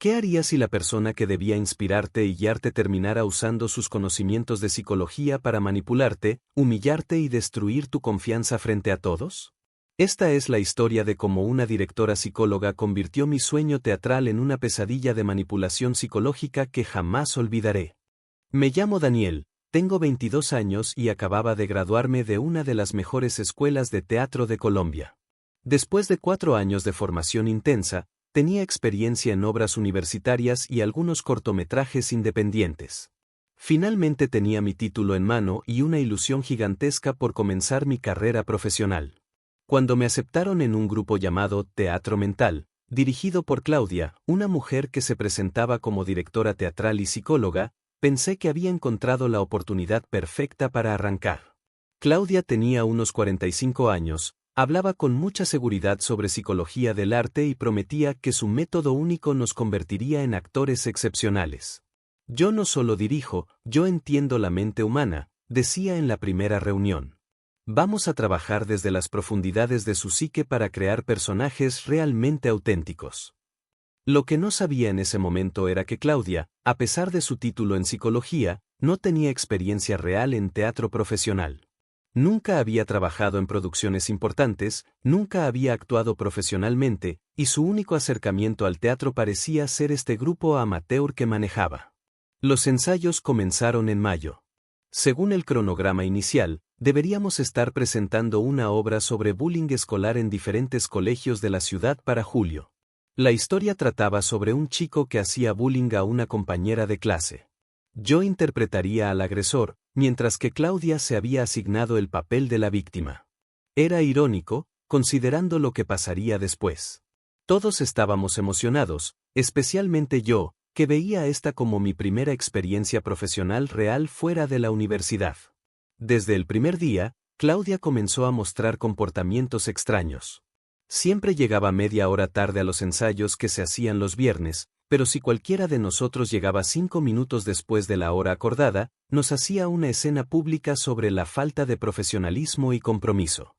¿Qué harías si la persona que debía inspirarte y guiarte terminara usando sus conocimientos de psicología para manipularte, humillarte y destruir tu confianza frente a todos? Esta es la historia de cómo una directora psicóloga convirtió mi sueño teatral en una pesadilla de manipulación psicológica que jamás olvidaré. Me llamo Daniel, tengo 22 años y acababa de graduarme de una de las mejores escuelas de teatro de Colombia. Después de 4 años de formación intensa, tenía experiencia en obras universitarias y algunos cortometrajes independientes. Finalmente tenía mi título en mano y una ilusión gigantesca por comenzar mi carrera profesional. Cuando me aceptaron en un grupo llamado Teatro Mental, dirigido por Claudia, una mujer que se presentaba como directora teatral y psicóloga, pensé que había encontrado la oportunidad perfecta para arrancar. Claudia tenía unos 45 años, hablaba con mucha seguridad sobre psicología del arte y prometía que su método único nos convertiría en actores excepcionales. Yo no solo dirijo, yo entiendo la mente humana, decía en la primera reunión. Vamos a trabajar desde las profundidades de su psique para crear personajes realmente auténticos. Lo que no sabía en ese momento era que Claudia, a pesar de su título en psicología, no tenía experiencia real en teatro profesional. Nunca había trabajado en producciones importantes, nunca había actuado profesionalmente, y su único acercamiento al teatro parecía ser este grupo amateur que manejaba. Los ensayos comenzaron en mayo. Según el cronograma inicial, deberíamos estar presentando una obra sobre bullying escolar en diferentes colegios de la ciudad para julio. La historia trataba sobre un chico que hacía bullying a una compañera de clase. Yo interpretaría al agresor, mientras que Claudia se había asignado el papel de la víctima. Era irónico, considerando lo que pasaría después. Todos estábamos emocionados, especialmente yo, que veía esta como mi primera experiencia profesional real fuera de la universidad. Desde el primer día, Claudia comenzó a mostrar comportamientos extraños. Siempre llegaba media hora tarde a los ensayos que se hacían los viernes, pero si cualquiera de nosotros llegaba 5 minutos después de la hora acordada, nos hacía una escena pública sobre la falta de profesionalismo y compromiso.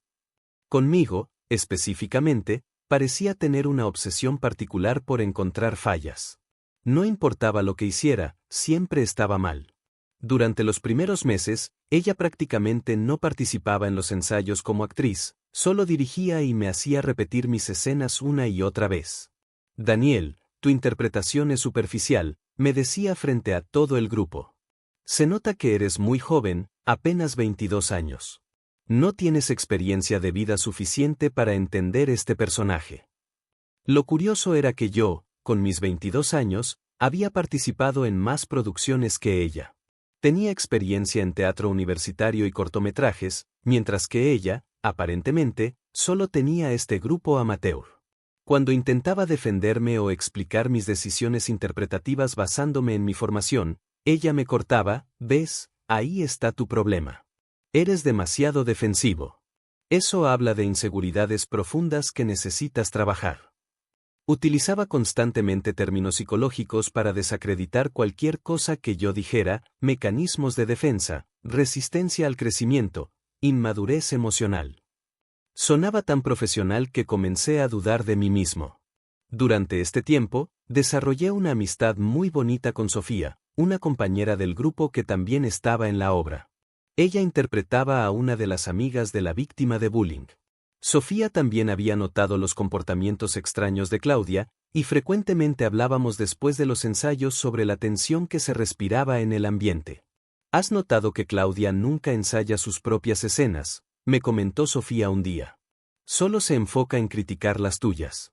Conmigo, específicamente, parecía tener una obsesión particular por encontrar fallas. No importaba lo que hiciera, siempre estaba mal. Durante los primeros meses, ella prácticamente no participaba en los ensayos como actriz, solo dirigía y me hacía repetir mis escenas una y otra vez. Daniel, tu interpretación es superficial, me decía frente a todo el grupo. Se nota que eres muy joven, apenas 22 años. No tienes experiencia de vida suficiente para entender este personaje. Lo curioso era que yo, con mis 22 años, había participado en más producciones que ella. Tenía experiencia en teatro universitario y cortometrajes, mientras que ella, aparentemente, solo tenía este grupo amateur. Cuando intentaba defenderme o explicar mis decisiones interpretativas basándome en mi formación, ella me cortaba, ¿ves? Ahí está tu problema. Eres demasiado defensivo. Eso habla de inseguridades profundas que necesitas trabajar. Utilizaba constantemente términos psicológicos para desacreditar cualquier cosa que yo dijera, mecanismos de defensa, resistencia al crecimiento, inmadurez emocional. Sonaba tan profesional que comencé a dudar de mí mismo. Durante este tiempo, desarrollé una amistad muy bonita con Sofía, una compañera del grupo que también estaba en la obra. Ella interpretaba a una de las amigas de la víctima de bullying. Sofía también había notado los comportamientos extraños de Claudia, y frecuentemente hablábamos después de los ensayos sobre la tensión que se respiraba en el ambiente. ¿Has notado que Claudia nunca ensaya sus propias escenas?, me comentó Sofía un día. Solo se enfoca en criticar las tuyas.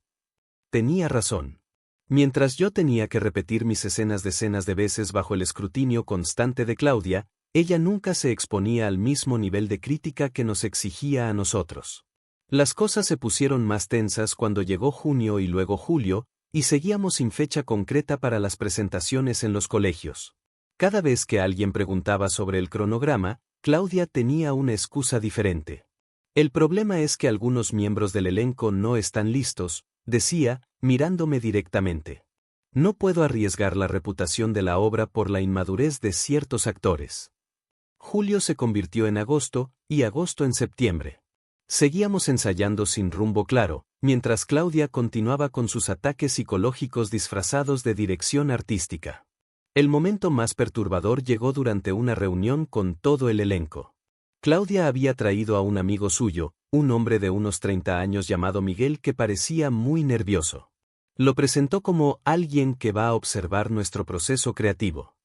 Tenía razón. Mientras yo tenía que repetir mis escenas decenas de veces bajo el escrutinio constante de Claudia, ella nunca se exponía al mismo nivel de crítica que nos exigía a nosotros. Las cosas se pusieron más tensas cuando llegó junio y luego julio, y seguíamos sin fecha concreta para las presentaciones en los colegios. Cada vez que alguien preguntaba sobre el cronograma, Claudia tenía una excusa diferente. El problema es que algunos miembros del elenco no están listos, decía, mirándome directamente. No puedo arriesgar la reputación de la obra por la inmadurez de ciertos actores. Julio se convirtió en agosto, y agosto en septiembre. Seguíamos ensayando sin rumbo claro, mientras Claudia continuaba con sus ataques psicológicos disfrazados de dirección artística. El momento más perturbador llegó durante una reunión con todo el elenco. Claudia había traído a un amigo suyo, un hombre de unos 30 años llamado Miguel que parecía muy nervioso. Lo presentó como alguien que va a observar nuestro proceso creativo.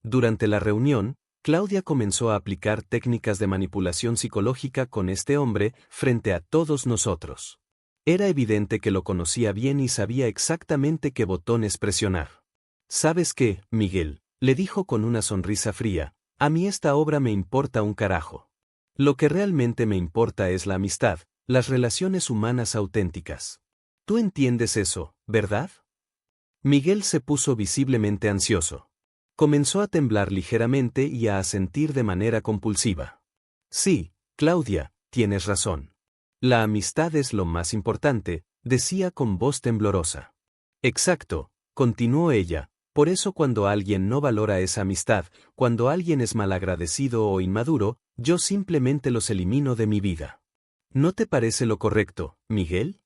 Durante la reunión, Claudia comenzó a aplicar técnicas de manipulación psicológica con este hombre frente a todos nosotros. Era evidente que lo conocía bien y sabía exactamente qué botones presionar. ¿Sabes qué, Miguel?, le dijo con una sonrisa fría, a mí esta obra me importa un carajo. Lo que realmente me importa es la amistad, las relaciones humanas auténticas. Tú entiendes eso, ¿verdad? Miguel se puso visiblemente ansioso. Comenzó a temblar ligeramente y a asentir de manera compulsiva. Sí, Claudia, tienes razón. La amistad es lo más importante, decía con voz temblorosa. Exacto, continuó ella, por eso cuando alguien no valora esa amistad, cuando alguien es malagradecido o inmaduro, yo simplemente los elimino de mi vida. ¿No te parece lo correcto, Miguel?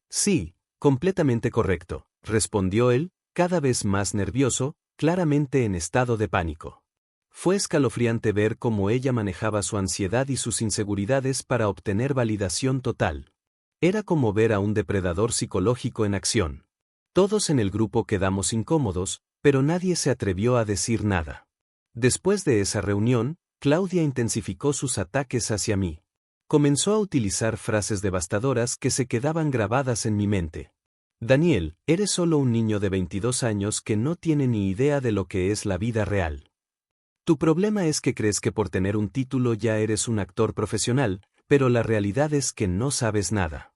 Sí, completamente correcto, respondió él, cada vez más nervioso, claramente en estado de pánico. Fue escalofriante ver cómo ella manejaba su ansiedad y sus inseguridades para obtener validación total. Era como ver a un depredador psicológico en acción. Todos en el grupo quedamos incómodos, pero nadie se atrevió a decir nada. Después de esa reunión, Claudia intensificó sus ataques hacia mí. Comenzó a utilizar frases devastadoras que se quedaban grabadas en mi mente. Daniel, eres solo un niño de 22 años que no tiene ni idea de lo que es la vida real. Tu problema es que crees que por tener un título ya eres un actor profesional, pero la realidad es que no sabes nada.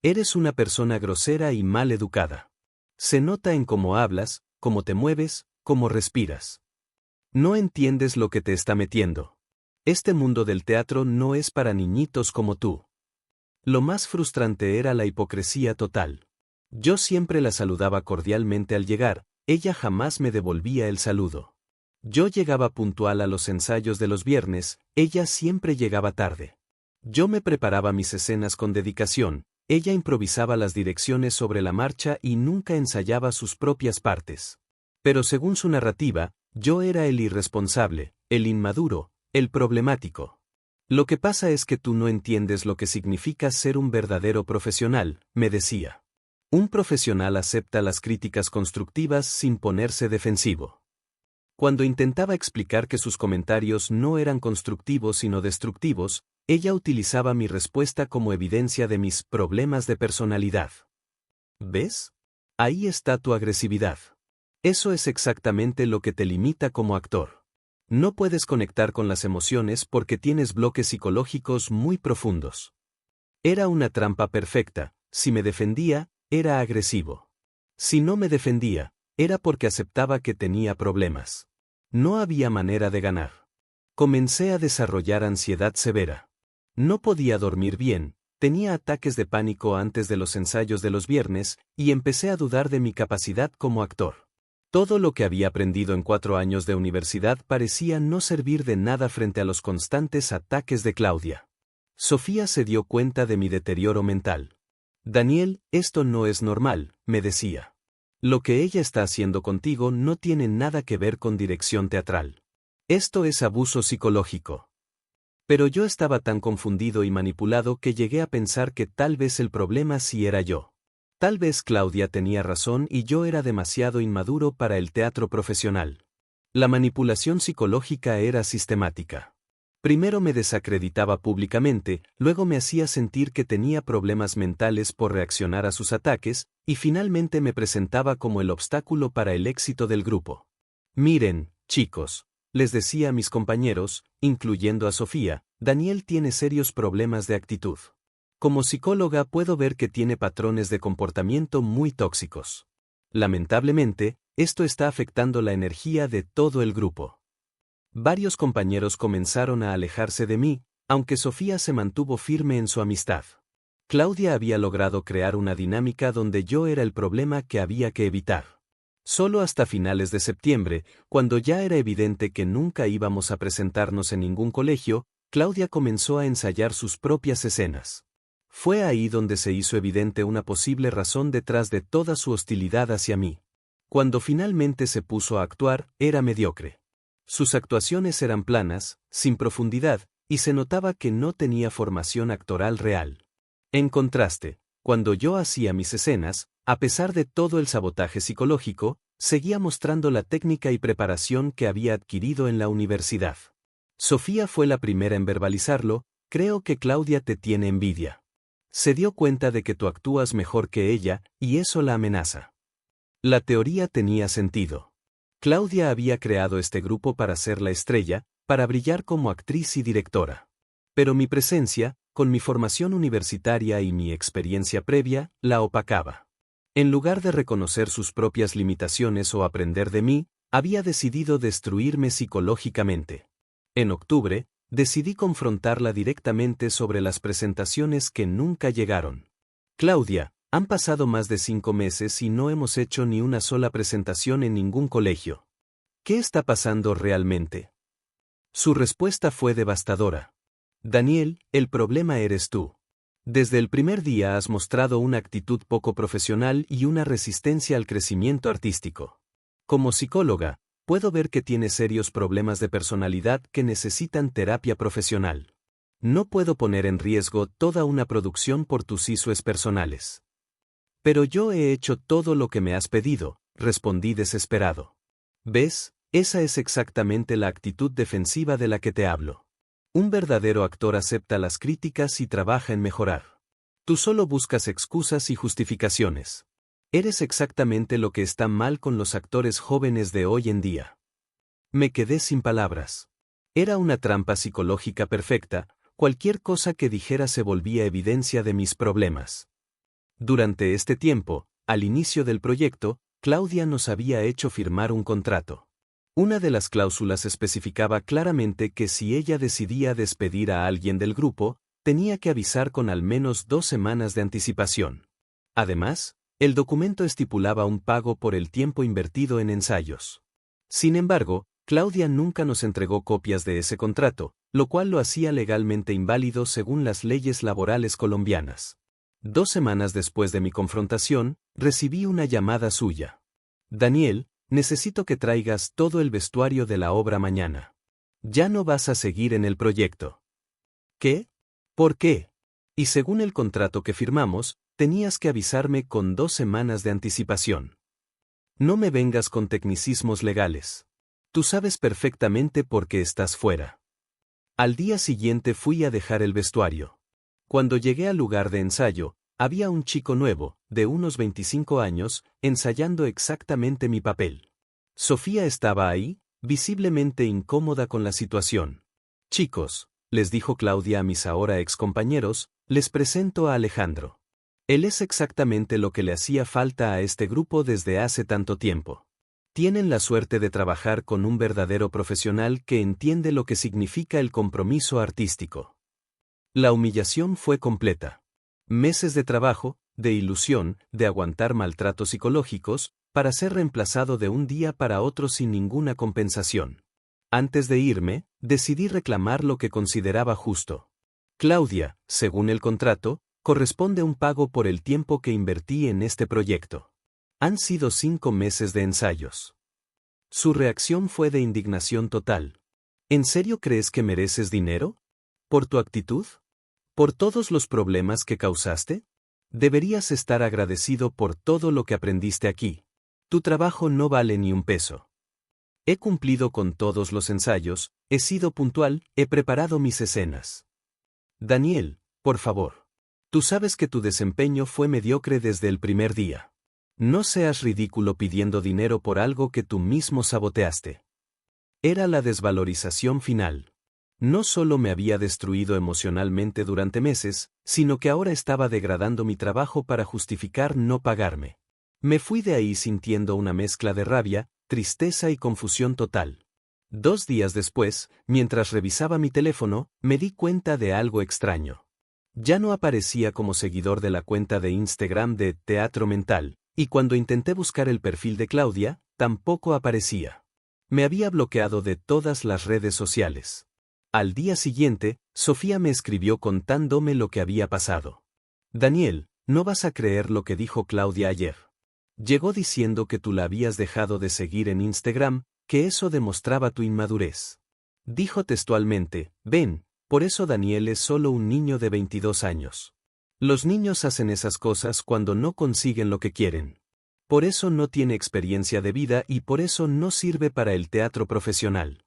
Eres una persona grosera y mal educada. Se nota en cómo hablas, cómo te mueves, cómo respiras. No entiendes lo que te está metiendo. Este mundo del teatro no es para niñitos como tú. Lo más frustrante era la hipocresía total. Yo siempre la saludaba cordialmente al llegar, ella jamás me devolvía el saludo. Yo llegaba puntual a los ensayos de los viernes, ella siempre llegaba tarde. Yo me preparaba mis escenas con dedicación, ella improvisaba las direcciones sobre la marcha y nunca ensayaba sus propias partes. Pero según su narrativa, yo era el irresponsable, el inmaduro, el problemático. Lo que pasa es que tú no entiendes lo que significa ser un verdadero profesional, me decía. Un profesional acepta las críticas constructivas sin ponerse defensivo. Cuando intentaba explicar que sus comentarios no eran constructivos sino destructivos, ella utilizaba mi respuesta como evidencia de mis problemas de personalidad. ¿Ves? Ahí está tu agresividad. Eso es exactamente lo que te limita como actor. No puedes conectar con las emociones porque tienes bloques psicológicos muy profundos. Era una trampa perfecta, si me defendía, era agresivo. Si no me defendía, era porque aceptaba que tenía problemas. No había manera de ganar. Comencé a desarrollar ansiedad severa. No podía dormir bien, tenía ataques de pánico antes de los ensayos de los viernes, y empecé a dudar de mi capacidad como actor. Todo lo que había aprendido en 4 años de universidad parecía no servir de nada frente a los constantes ataques de Claudia. Sofía se dio cuenta de mi deterioro mental. Daniel, esto no es normal, me decía. Lo que ella está haciendo contigo no tiene nada que ver con dirección teatral. Esto es abuso psicológico. Pero yo estaba tan confundido y manipulado que llegué a pensar que tal vez el problema sí era yo. Tal vez Claudia tenía razón y yo era demasiado inmaduro para el teatro profesional. La manipulación psicológica era sistemática. Primero me desacreditaba públicamente, luego me hacía sentir que tenía problemas mentales por reaccionar a sus ataques, y finalmente me presentaba como el obstáculo para el éxito del grupo. Miren, chicos, les decía a mis compañeros, incluyendo a Sofía, Daniel tiene serios problemas de actitud. Como psicóloga puedo ver que tiene patrones de comportamiento muy tóxicos. Lamentablemente, esto está afectando la energía de todo el grupo. Varios compañeros comenzaron a alejarse de mí, aunque Sofía se mantuvo firme en su amistad. Claudia había logrado crear una dinámica donde yo era el problema que había que evitar. Solo hasta finales de septiembre, cuando ya era evidente que nunca íbamos a presentarnos en ningún colegio, Claudia comenzó a ensayar sus propias escenas. Fue ahí donde se hizo evidente una posible razón detrás de toda su hostilidad hacia mí. Cuando finalmente se puso a actuar, era mediocre. Sus actuaciones eran planas, sin profundidad, y se notaba que no tenía formación actoral real. En contraste, cuando yo hacía mis escenas, a pesar de todo el sabotaje psicológico, seguía mostrando la técnica y preparación que había adquirido en la universidad. Sofía fue la primera en verbalizarlo: creo que Claudia te tiene envidia. Se dio cuenta de que tú actúas mejor que ella, y eso la amenaza. La teoría tenía sentido. Claudia había creado este grupo para ser la estrella, para brillar como actriz y directora. Pero mi presencia, con mi formación universitaria y mi experiencia previa, la opacaba. En lugar de reconocer sus propias limitaciones o aprender de mí, había decidido destruirme psicológicamente. En octubre, decidí confrontarla directamente sobre las presentaciones que nunca llegaron. Claudia, han pasado más de 5 meses y no hemos hecho ni una sola presentación en ningún colegio. ¿Qué está pasando realmente? Su respuesta fue devastadora. Daniel, el problema eres tú. Desde el primer día has mostrado una actitud poco profesional y una resistencia al crecimiento artístico. Como psicóloga, puedo ver que tienes serios problemas de personalidad que necesitan terapia profesional. No puedo poner en riesgo toda una producción por tus issues personales. Pero yo he hecho todo lo que me has pedido, respondí desesperado. ¿Ves? Esa es exactamente la actitud defensiva de la que te hablo. Un verdadero actor acepta las críticas y trabaja en mejorar. Tú solo buscas excusas y justificaciones. Eres exactamente lo que está mal con los actores jóvenes de hoy en día. Me quedé sin palabras. Era una trampa psicológica perfecta, cualquier cosa que dijera se volvía evidencia de mis problemas. Durante este tiempo, al inicio del proyecto, Claudia nos había hecho firmar un contrato. Una de las cláusulas especificaba claramente que si ella decidía despedir a alguien del grupo, tenía que avisar con al menos 2 semanas de anticipación. Además, el documento estipulaba un pago por el tiempo invertido en ensayos. Sin embargo, Claudia nunca nos entregó copias de ese contrato, lo cual lo hacía legalmente inválido según las leyes laborales colombianas. 2 semanas después de mi confrontación, recibí una llamada suya. Daniel, necesito que traigas todo el vestuario de la obra mañana. Ya no vas a seguir en el proyecto. ¿Qué? ¿Por qué? Y según el contrato que firmamos, tenías que avisarme con 2 semanas de anticipación. No me vengas con tecnicismos legales. Tú sabes perfectamente por qué estás fuera. Al día siguiente fui a dejar el vestuario. Cuando llegué al lugar de ensayo, había un chico nuevo, de unos 25 años, ensayando exactamente mi papel. Sofía estaba ahí, visiblemente incómoda con la situación. Chicos, les dijo Claudia a mis ahora excompañeros, les presento a Alejandro. Él es exactamente lo que le hacía falta a este grupo desde hace tanto tiempo. Tienen la suerte de trabajar con un verdadero profesional que entiende lo que significa el compromiso artístico. La humillación fue completa. Meses de trabajo, de ilusión, de aguantar maltratos psicológicos, para ser reemplazado de un día para otro sin ninguna compensación. Antes de irme, decidí reclamar lo que consideraba justo. Claudia, según el contrato, corresponde un pago por el tiempo que invertí en este proyecto. Han sido 5 meses de ensayos. Su reacción fue de indignación total. ¿En serio crees que mereces dinero? ¿Por tu actitud? ¿Por todos los problemas que causaste? Deberías estar agradecido por todo lo que aprendiste aquí. Tu trabajo no vale ni un peso. He cumplido con todos los ensayos, he sido puntual, he preparado mis escenas. Daniel, por favor. Tú sabes que tu desempeño fue mediocre desde el primer día. No seas ridículo pidiendo dinero por algo que tú mismo saboteaste. Era la desvalorización final. No solo me había destruido emocionalmente durante meses, sino que ahora estaba degradando mi trabajo para justificar no pagarme. Me fui de ahí sintiendo una mezcla de rabia, tristeza y confusión total. 2 días después, mientras revisaba mi teléfono, me di cuenta de algo extraño. Ya no aparecía como seguidor de la cuenta de Instagram de Teatro Mental, y cuando intenté buscar el perfil de Claudia, tampoco aparecía. Me había bloqueado de todas las redes sociales. Al día siguiente, Sofía me escribió contándome lo que había pasado. Daniel, no vas a creer lo que dijo Claudia ayer. Llegó diciendo que tú la habías dejado de seguir en Instagram, que eso demostraba tu inmadurez. Dijo textualmente, ven, por eso Daniel es solo un niño de 22 años. Los niños hacen esas cosas cuando no consiguen lo que quieren. Por eso no tiene experiencia de vida y por eso no sirve para el teatro profesional.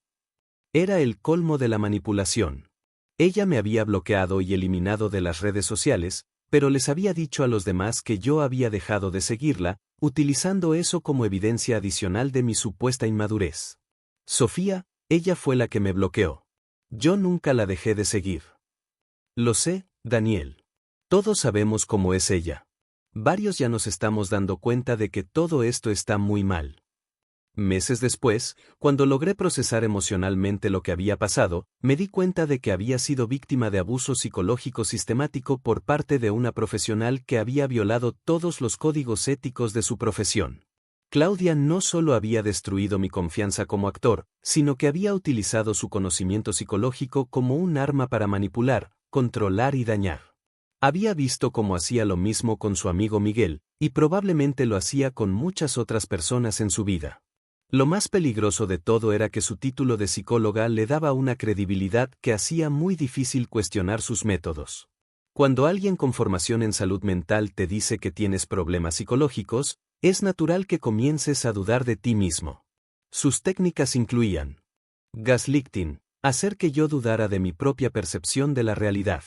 Era el colmo de la manipulación. Ella me había bloqueado y eliminado de las redes sociales, pero les había dicho a los demás que yo había dejado de seguirla, utilizando eso como evidencia adicional de mi supuesta inmadurez. Sofía, ella fue la que me bloqueó. Yo nunca la dejé de seguir. Lo sé, Daniel. Todos sabemos cómo es ella. Varios ya nos estamos dando cuenta de que todo esto está muy mal. Meses después, cuando logré procesar emocionalmente lo que había pasado, me di cuenta de que había sido víctima de abuso psicológico sistemático por parte de una profesional que había violado todos los códigos éticos de su profesión. Claudia no solo había destruido mi confianza como actor, sino que había utilizado su conocimiento psicológico como un arma para manipular, controlar y dañar. Había visto cómo hacía lo mismo con su amigo Miguel, y probablemente lo hacía con muchas otras personas en su vida. Lo más peligroso de todo era que su título de psicóloga le daba una credibilidad que hacía muy difícil cuestionar sus métodos. Cuando alguien con formación en salud mental te dice que tienes problemas psicológicos, es natural que comiences a dudar de ti mismo. Sus técnicas incluían gaslighting, hacer que yo dudara de mi propia percepción de la realidad.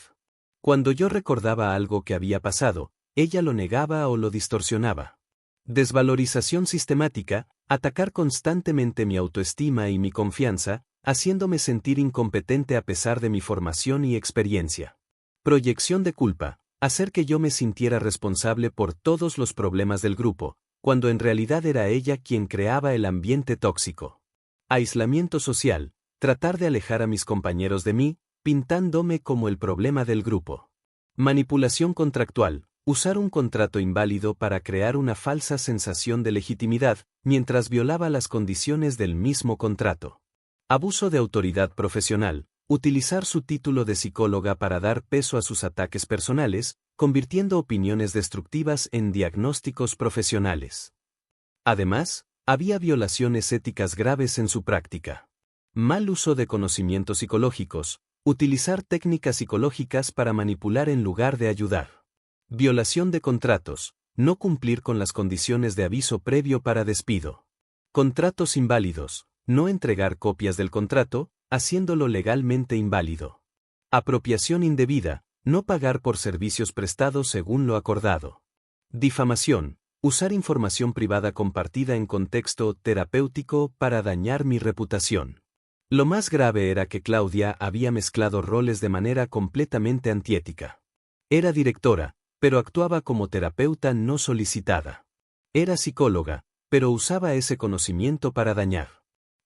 Cuando yo recordaba algo que había pasado, ella lo negaba o lo distorsionaba. Desvalorización sistemática, atacar constantemente mi autoestima y mi confianza, haciéndome sentir incompetente a pesar de mi formación y experiencia. Proyección de culpa, hacer que yo me sintiera responsable por todos los problemas del grupo, cuando en realidad era ella quien creaba el ambiente tóxico. Aislamiento social, tratar de alejar a mis compañeros de mí, pintándome como el problema del grupo. Manipulación contractual, usar un contrato inválido para crear una falsa sensación de legitimidad, mientras violaba las condiciones del mismo contrato. Abuso de autoridad profesional, utilizar su título de psicóloga para dar peso a sus ataques personales, convirtiendo opiniones destructivas en diagnósticos profesionales. Además, había violaciones éticas graves en su práctica. Mal uso de conocimientos psicológicos, utilizar técnicas psicológicas para manipular en lugar de ayudar. Violación de contratos, no cumplir con las condiciones de aviso previo para despido. Contratos inválidos, no entregar copias del contrato, haciéndolo legalmente inválido. Apropiación indebida, no pagar por servicios prestados según lo acordado. Difamación, usar información privada compartida en contexto terapéutico para dañar mi reputación. Lo más grave era que Claudia había mezclado roles de manera completamente antiética. Era directora, pero actuaba como terapeuta no solicitada. Era psicóloga, pero usaba ese conocimiento para dañar.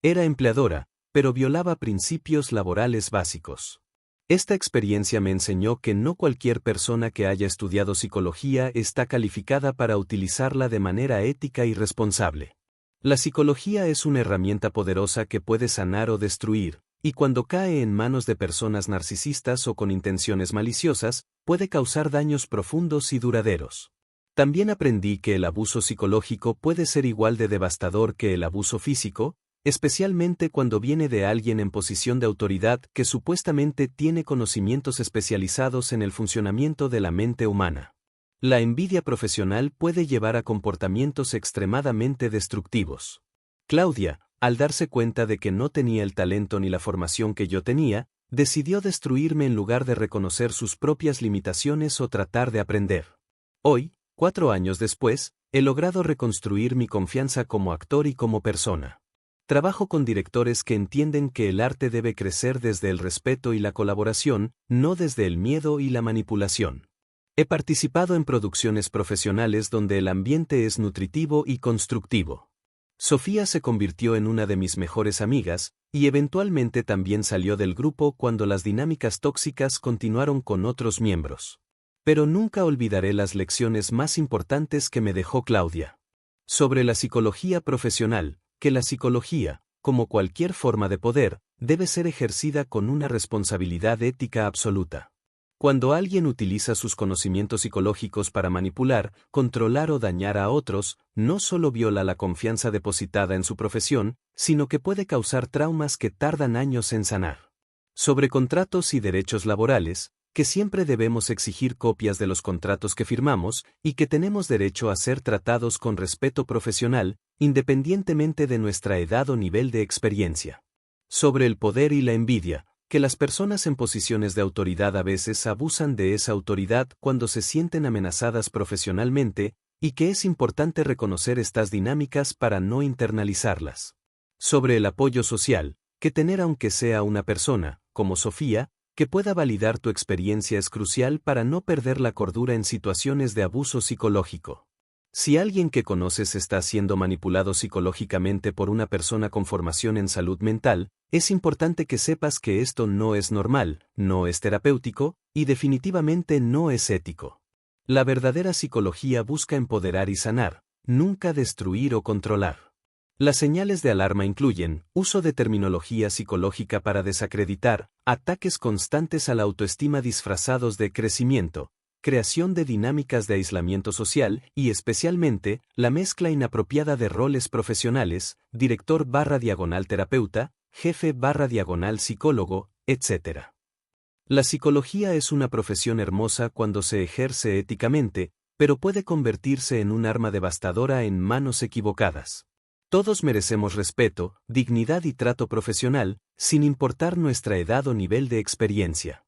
Era empleadora, pero violaba principios laborales básicos. Esta experiencia me enseñó que no cualquier persona que haya estudiado psicología está calificada para utilizarla de manera ética y responsable. La psicología es una herramienta poderosa que puede sanar o destruir, y cuando cae en manos de personas narcisistas o con intenciones maliciosas, puede causar daños profundos y duraderos. También aprendí que el abuso psicológico puede ser igual de devastador que el abuso físico, especialmente cuando viene de alguien en posición de autoridad que supuestamente tiene conocimientos especializados en el funcionamiento de la mente humana. La envidia profesional puede llevar a comportamientos extremadamente destructivos. Claudia, al darse cuenta de que no tenía el talento ni la formación que yo tenía, decidió destruirme en lugar de reconocer sus propias limitaciones o tratar de aprender. Hoy, 4 años después, he logrado reconstruir mi confianza como actor y como persona. Trabajo con directores que entienden que el arte debe crecer desde el respeto y la colaboración, no desde el miedo y la manipulación. He participado en producciones profesionales donde el ambiente es nutritivo y constructivo. Sofía se convirtió en una de mis mejores amigas, y eventualmente también salió del grupo cuando las dinámicas tóxicas continuaron con otros miembros. Pero nunca olvidaré las lecciones más importantes que me dejó Claudia. Sobre la psicología profesional, que la psicología, como cualquier forma de poder, debe ser ejercida con una responsabilidad ética absoluta. Cuando alguien utiliza sus conocimientos psicológicos para manipular, controlar o dañar a otros, no solo viola la confianza depositada en su profesión, sino que puede causar traumas que tardan años en sanar. Sobre contratos y derechos laborales, que siempre debemos exigir copias de los contratos que firmamos y que tenemos derecho a ser tratados con respeto profesional, independientemente de nuestra edad o nivel de experiencia. Sobre el poder y la envidia, que las personas en posiciones de autoridad a veces abusan de esa autoridad cuando se sienten amenazadas profesionalmente, y que es importante reconocer estas dinámicas para no internalizarlas. Sobre el apoyo social, que tener aunque sea una persona, como Sofía, que pueda validar tu experiencia es crucial para no perder la cordura en situaciones de abuso psicológico. Si alguien que conoces está siendo manipulado psicológicamente por una persona con formación en salud mental, es importante que sepas que esto no es normal, no es terapéutico, y definitivamente no es ético. La verdadera psicología busca empoderar y sanar, nunca destruir o controlar. Las señales de alarma incluyen uso de terminología psicológica para desacreditar, ataques constantes a la autoestima disfrazados de crecimiento, creación de dinámicas de aislamiento social y especialmente la mezcla inapropiada de roles profesionales, director/terapeuta, jefe/psicólogo, etc. La psicología es una profesión hermosa cuando se ejerce éticamente, pero puede convertirse en un arma devastadora en manos equivocadas. Todos merecemos respeto, dignidad y trato profesional, sin importar nuestra edad o nivel de experiencia.